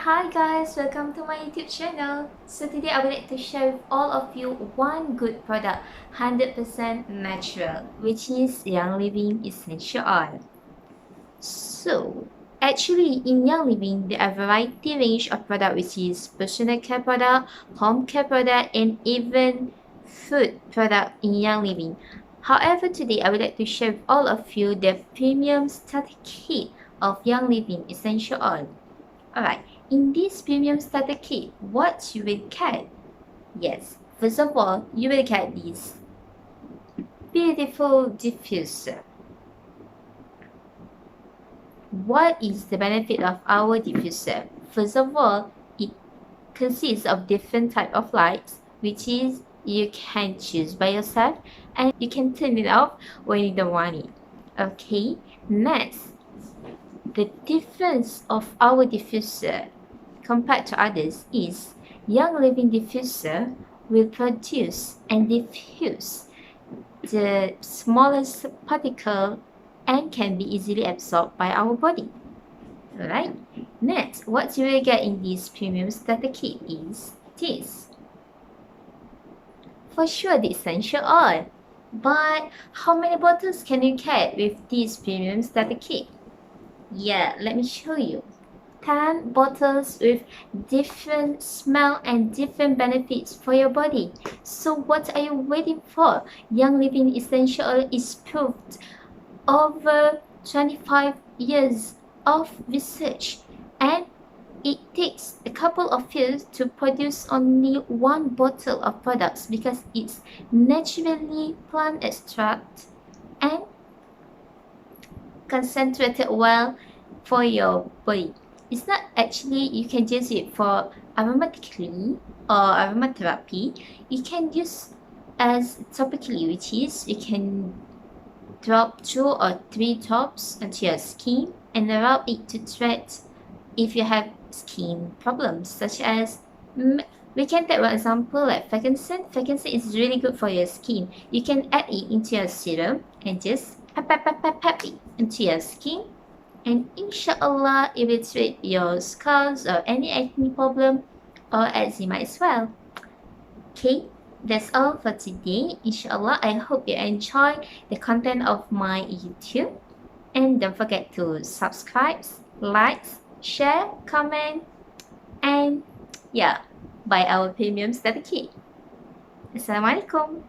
Hi guys, welcome to my YouTube channel. So today I would like to share with all of you one good product, 100% natural, which is Young Living Essential Oil. So actually in Young Living there are a variety range of product, which is personal care product, home care product, and even food product in Young Living. However, today I would like to share with all of you the premium starter kit of Young Living Essential Oil. Alright, in this premium starter kit, what you will get? Yes, first of all, you will get this beautiful diffuser. What is the benefit of our diffuser? First of all, it consists of different type of lights, which is you can choose by yourself and you can turn it off when you don't want it. Okay, next, the difference of our diffuser compared to others is Young Living diffuser will produce and diffuse the smallest particle and can be easily absorbed by our body. Alright, next, what you will get in this premium starter kit is this. For sure, the essential oil. But how many bottles can you get with this premium starter kit? Yeah, let me show you. 10 bottles with different smell and different benefits for your body. So what are you waiting for? Young Living Essential Oil is proved over 25 years of research, and it takes a couple of years to produce only one bottle of products because it's naturally plant extract and concentrated oil for your body. It's not actually, you can use it for aromatically or aromatherapy. You can use as topically, which is you can drop 2 or 3 drops onto your skin and rub it to treat if you have skin problems, such as we can take one example like frankincense. Frankincense is really good for your skin. You can add it into your serum and just pap it into your skin, and inshallah it will treat your scars or any acne problem or eczema as well. Okay, that's all for today. Inshallah, I hope you enjoy the content of my YouTube, and don't forget to subscribe, like, share, comment, and yeah, buy our premium starter kit. Assalamualaikum.